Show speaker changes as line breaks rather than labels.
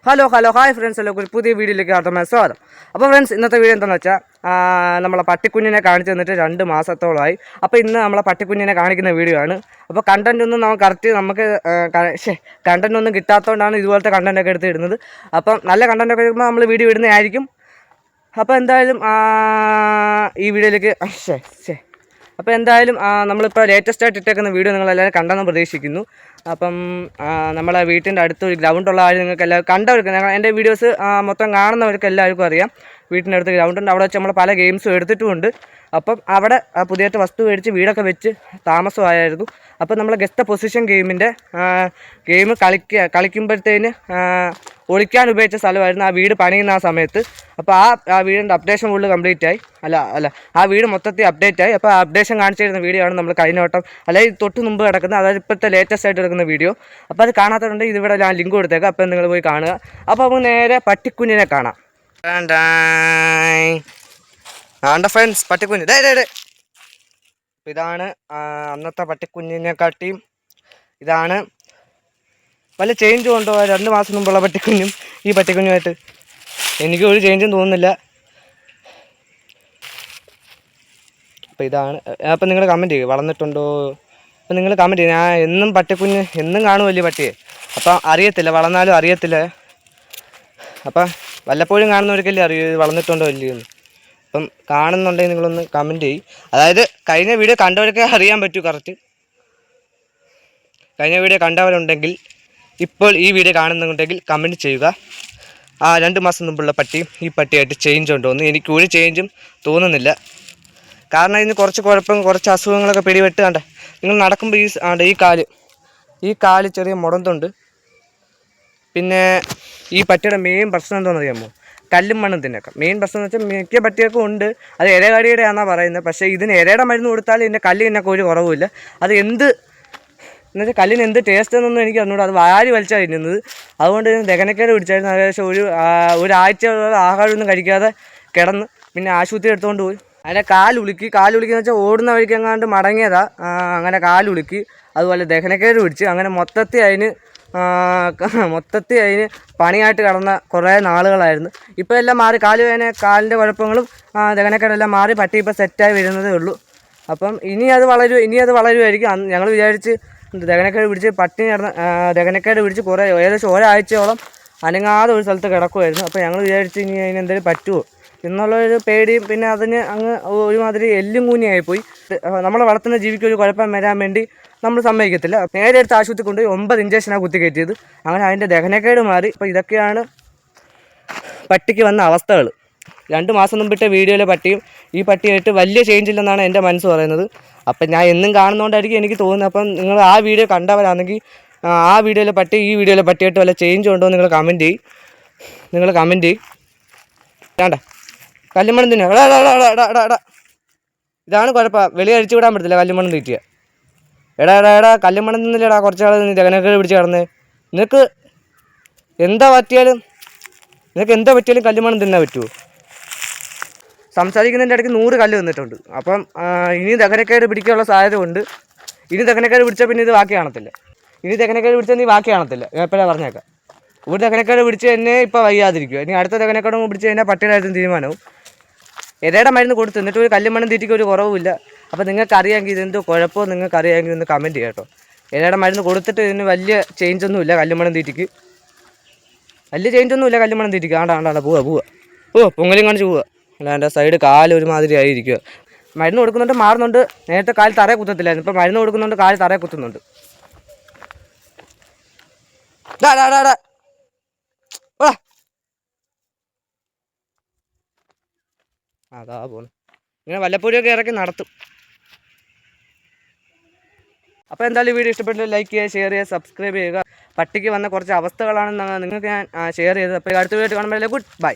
Hello hi friends, എല്ലാവർക്കും ഒരു പുതിയ വീഡിയോയിലേക്ക് ആർദ്രമായ സ്വാഗതം. അപ്പോൾ ഫ്രണ്ട്സ്, ഇന്നത്തെ വീഡിയോ എന്താണെന്ന് വെച്ചാൽ നമ്മളെ പട്ടിക്കുഞ്ഞിനെ കാണിച്ചു തന്നിട്ട് 2 മാസത്തോളമായി. അപ്പോൾ ഇന്ന് നമ്മളെ പട്ടിക്കുഞ്ഞിനെ കാണിക്കുന്ന വീഡിയോ ആണ്. അപ്പോൾ കണ്ടൻറ്റ് ഒന്നും നമുക്ക് കണ്ടൻറ്റ് ഒന്നും കിട്ടാത്തതുകൊണ്ടാണ് ഇതുപോലത്തെ കണ്ടൻറ്റൊക്കെ എടുത്ത് ഇടുന്നത്. അപ്പം നല്ല കണ്ടൻറ്റൊക്കെ ഇടുമ്പോൾ നമ്മൾ വീഡിയോ ഇടുന്നതായിരിക്കും. അപ്പോൾ എന്തായാലും ഈ വീഡിയോയിലേക്ക് അപ്പോൾ എന്തായാലും നമ്മളിപ്പോൾ ലേറ്റസ്റ്റ് ആയിട്ട് ഇട്ടേക്കുന്ന വീഡിയോ നിങ്ങളെല്ലാവരും കണ്ടെന്ന് പ്രതീക്ഷിക്കുന്നു. അപ്പം നമ്മളെ വീട്ടിൻ്റെ അടുത്തൊരു ഗ്രൗണ്ടുള്ള ആൾ നിങ്ങൾക്ക് എല്ലാവരും കണ്ടവർക്ക്, എൻ്റെ വീഡിയോസ് മൊത്തം കാണുന്നവർക്ക് എല്ലാവർക്കും അറിയാം. വീട്ടിൻ്റെ അടുത്ത് ഗ്രൗണ്ടുണ്ട്. അവിടെ വെച്ച് നമ്മൾ പല ഗെയിംസും എടുത്തിട്ടുമുണ്ട്. അപ്പം അവിടെ പുതിയതായിട്ട് വസ്തു മേടിച്ച് വീടൊക്കെ വെച്ച് താമസമായിരുന്നു. അപ്പം നമ്മൾ ഗസ്റ്റ് പൊസിഷൻ ഗെയിമിൻ്റെ ഗെയിം കളിക്കുമ്പോഴത്തേന് ഒളിക്കാൻ ഉപയോഗിച്ച സ്ഥലമായിരുന്നു ആ വീട് പണിയുന്ന ആ സമയത്ത്. അപ്പോൾ ആ വീടിൻ്റെ അപ്ഡേഷൻ ഫുള്ള് കംപ്ലീറ്റ് ആയി. ആ വീട് മൊത്തത്തിൽ അപ്ഡേറ്റ് ആയി. അപ്പോൾ ആ അപ്ഡേഷൻ കാണിച്ചു തരുന്ന വീഡിയോ ആണ് നമ്മൾ കഴിഞ്ഞ വട്ടം, അല്ലെങ്കിൽ തൊട്ട് മുമ്പ് കിടക്കുന്നത്, അതായത് ഇപ്പോഴത്തെ ലേറ്റസ്റ്റ് ആയിട്ട് എടുക്കുന്ന വീഡിയോ. അപ്പോൾ അത് കാണാത്തതുകൊണ്ട് ഇതിവിടെ ഞാൻ ലിങ്ക് കൊടുത്തേക്കാം. അപ്പോൾ നിങ്ങൾ പോയി കാണുക. അപ്പോൾ നമുക്ക് നേരെ പട്ടിക്കുഞ്ഞിനെ കാണാം. ആണ്ട ഫ്രണ്ട്സ്, പട്ടിക്കുഞ്ഞ് ഇതാണ് അന്നത്തെ പട്ടിക്കുഞ്ഞിനെക്കാട്ടിയും ഇതാണ് വല്ല ചേഞ്ച് കൊണ്ടോ 2 മാസം മുമ്പുള്ള പട്ടിക്കുഞ്ഞും ഈ പട്ടിക്കുഞ്ഞുമായിട്ട് എനിക്ക് ഒരു ചേഞ്ചും തോന്നുന്നില്ല. അപ്പോൾ ഇതാണ്. അപ്പം നിങ്ങൾ കമൻറ്റ് ചെയ്യുക, വളർന്നിട്ടുണ്ടോ? അപ്പം നിങ്ങൾ കമൻറ്റ് ചെയ്യുക. ഞാൻ എന്നും പട്ടിക്കുഞ്ഞ് എന്നും കാണുമല്ലേ പട്ടിയെ, അപ്പം അറിയത്തില്ല, വളർന്നാലും അറിയത്തില്ല. അപ്പം വല്ലപ്പോഴും കാണുന്നവർക്കല്ലേ അറിയൂ വളർന്നിട്ടുണ്ടോ ഇല്ലയോ എന്ന്. അപ്പം കാണുന്നുണ്ടെങ്കിൽ നിങ്ങളൊന്ന് കമൻറ്റ് ചെയ്യും. അതായത് കഴിഞ്ഞ വീഡിയോ കണ്ടവരൊക്കെ അറിയാൻ പറ്റൂ കറക്റ്റ്. കഴിഞ്ഞ വീഡിയോ കണ്ടവരുണ്ടെങ്കിൽ ഇപ്പോൾ ഈ വീഡിയോ കാണുന്നുണ്ടെങ്കിൽ കമൻറ്റ് ചെയ്യുക. 2 മാസം മുമ്പുള്ള പട്ടിയും ഈ പട്ടിയായിട്ട് ചേഞ്ച് ഉണ്ടോ എന്ന്. എനിക്ക് ഒരു ചേഞ്ചും തോന്നുന്നില്ല. കാരണം ഇതിന് കുറച്ച് അസുഖങ്ങളൊക്കെ പിടിപെട്ട് കണ്ടേ. നിങ്ങൾ നടക്കുമ്പോൾ ഈ കാല് ചെറിയ മുടന്തുണ്ട്. പിന്നെ ഈ പട്ടിയുടെ മെയിൻ പ്രശ്നം എന്താണെന്ന് അറിയാമോ? കല്ലും മണ്ണും തിന്നേക്കാം. മെയിൻ പ്രശ്നം എന്ന് വെച്ചാൽ മിക്ക പട്ടികൾക്കും ഉണ്ട്. അത് ഇരകടിയുടെ ആണെന്നാണ് പറയുന്നത്. പക്ഷേ ഇതിന് ഇരയുടെ മരുന്ന് കൊടുത്താൽ ഇതിൻ്റെ കല്ലിനൊക്കെ ഒരു കുറവുമില്ല. അത് എന്നുവെച്ചാൽ കല്ലിന് എന്ത് ടേസ്റ്റ് എന്നൊന്നും എനിക്ക് അറിഞ്ഞൂടാ. അത് വാരി വലിച്ചാണ് തിന്നുന്നത്. അതുകൊണ്ട് ദഹനക്കേട് പിടിച്ചായിരുന്നു. ഏകദേശം ഒരാഴ്ചയോളം ആഹാരമൊന്നും കഴിക്കാതെ കിടന്ന് പിന്നെ ആശുപത്രി എടുത്തുകൊണ്ട് പോയി. അതിൻ്റെ കാലുളുക്കിന്ന് വെച്ചാൽ ഓടുന്ന വഴിക്ക് എങ്ങാണ്ട് മടങ്ങിയതാ. അങ്ങനെ കാലുളുക്കി, അതുപോലെ ദഹനക്കേട് പിടിച്ച്, അങ്ങനെ മൊത്തത്തിൽ അതിന് പണിയായിട്ട് കിടന്ന കുറേ നാളുകളായിരുന്നു. ഇപ്പോൾ എല്ലാം മാറി. കാലിൻ്റെ കുഴപ്പങ്ങളും ദഹനക്കേടെല്ലാം മാറി. പട്ടി ഇപ്പോൾ സെറ്റായി വരുന്നതേ ഉള്ളൂ. അപ്പം ഇനി അത് വളരുമായിരിക്കും. ഞങ്ങൾ വിചാരിച്ച് ദഹനക്കേട് പിടിച്ച് ദഹനക്കേട് പിടിച്ച് ഏകദേശം ഒരാഴ്ചയോളം അനങ്ങാതെ ഒരു സ്ഥലത്ത് കിടക്കുമായിരുന്നു. അപ്പോൾ ഞങ്ങൾ വിചാരിച്ച് ഇനി അതിനെന്തെങ്കിലും പറ്റുമോ എന്നുള്ളൊരു പേടിയും, പിന്നെ അതിന് അങ്ങ് ഒരുമാതിരി എല്ലും കൂനിയായിപ്പോയി. നമ്മളെ വളർത്തുന്ന ജീവിക്ക് ഒരു കുഴപ്പം വരാൻ വേണ്ടി നമ്മൾ സമ്മതിക്കത്തില്ല. നേരെ എടുത്ത് ആശുപത്രി കൊണ്ടുപോയി 9 ഇഞ്ചക്ഷനാണ് കുത്തി കയറ്റിയത്. അങ്ങനെ അതിൻ്റെ ദഹനക്കേട് മാറി. അപ്പോൾ ഇതൊക്കെയാണ് പട്ടിക്ക് വന്ന അവസ്ഥകൾ. 2 മാസം മുമ്പിട്ട വീഡിയോയിലെ പട്ടിയും ഈ പട്ടിയായിട്ട് വലിയ ചേഞ്ച് ഇല്ലെന്നാണ് എൻ്റെ മനസ്സ് പറയുന്നത്. അപ്പം ഞാൻ എന്നും കാണുന്നതുകൊണ്ടായിരിക്കും എനിക്ക് തോന്നുന്നത്. അപ്പം നിങ്ങൾ ആ വീഡിയോ കണ്ടവരാണെങ്കിൽ ആ വീഡിയോയിലെ പട്ടി ഈ വീഡിയോയിലെ പട്ടിയായിട്ട് വല്ല ചേഞ്ച് ഉണ്ടോ എന്ന് നിങ്ങൾ കമൻറ്റ് ചെയ്യും. വേണ്ട കല്ലുമണ്ണം തിന്നാ. ഇതാണ് കുഴപ്പം. വെളി അഴിച്ചു വിടാൻ പറ്റത്തില്ല കല്ലുമണ്ണം തീറ്റിയ. എടാ കല്ലുമണ്ണം തിന്നില്ലടാ. കുറച്ചാൾ ദഹനക്കേട് പിടിച്ച് കിടന്ന്. നിനക്ക് എന്താ പറ്റിയാലും കല്ലുമണ്ണം തിന്നാൻ പറ്റുമോ? സംസാരിക്കുന്നതിൻ്റെ ഇടയ്ക്ക് 100 കല്ല് തിന്നിട്ടുണ്ട്. അപ്പം ഇനി ദഹനക്കേട് പിടിക്കാനുള്ള സാധ്യത ഉണ്ട്. ഇനി ദഹനക്കേട് പിടിച്ചാൽ പിന്നെ ഇത് ബാക്കി കാണത്തില്ല. ഞാൻ എപ്പോഴാണ് പറഞ്ഞേക്കാം. ഒരു ദഹനക്കേട് പിടിച്ച് തന്നെ ഇപ്പോൾ വയ്യാതിരിക്കുക. ഇനി അടുത്ത ദഹനക്കേട് പിടിച്ച് കഴിഞ്ഞാൽ പട്ടിയുടെ കാര്യത്തിൽ തീരുമാനവും. ഇരയുടെ മരുന്ന് കൊടുത്ത് എന്നിട്ട് ഒരു കല്ലുമണ്ണം തീറ്റിക്ക് ഒരു കുറവുമില്ല. അപ്പോൾ നിങ്ങൾക്ക് അറിയാമെങ്കിൽ ഇതെന്തോ കുഴപ്പമോ നിങ്ങൾക്ക് അറിയാമെങ്കിൽ ഒന്ന് കമൻറ്റ് ചെയ്യാം കേട്ടോ. ഇരയുടെ മരുന്ന് കൊടുത്തിട്ട് ഇതിന് വലിയ ചേഞ്ചൊന്നുമില്ല കല്ലുമണ്ണം തീറ്റിക്ക്. ആണ്ടാ പോവുക പൊങ്ങലും കാണിച്ച് പോവുക. അല്ലാണ്ട് സൈഡ് കാല് ഒരുമാതിരി ആയിരിക്കുക. മരുന്ന് കൊടുക്കുന്നുണ്ട്, മാറുന്നുണ്ട്. നേരത്തെ കാല് തറയെ കുത്തത്തില്ലായിരുന്നു. ഇപ്പം മരുന്ന് കൊടുക്കുന്നുണ്ട്, കാല് തറയെ കുത്തുന്നുണ്ട്. അതാ പോന്നു. ഇങ്ങനെ വല്ലപ്പോഴൊക്കെ ഇറക്കി നടത്തും. അപ്പോൾ എന്തായാലും വീഡിയോ ഇഷ്ടപ്പെട്ട് ലൈക്ക് ചെയ്യുക, ഷെയർ ചെയ്യുക, സബ്സ്ക്രൈബ് ചെയ്യുക. പട്ടിക്ക് വന്ന കുറച്ച് അവസ്ഥകളാണ് നിങ്ങൾക്ക് ഞാൻ ഷെയർ ചെയ്തത്. അപ്പോൾ അടുത്ത വീഡിയോ കാണുമ്പോൾ ഗുഡ് ബൈ.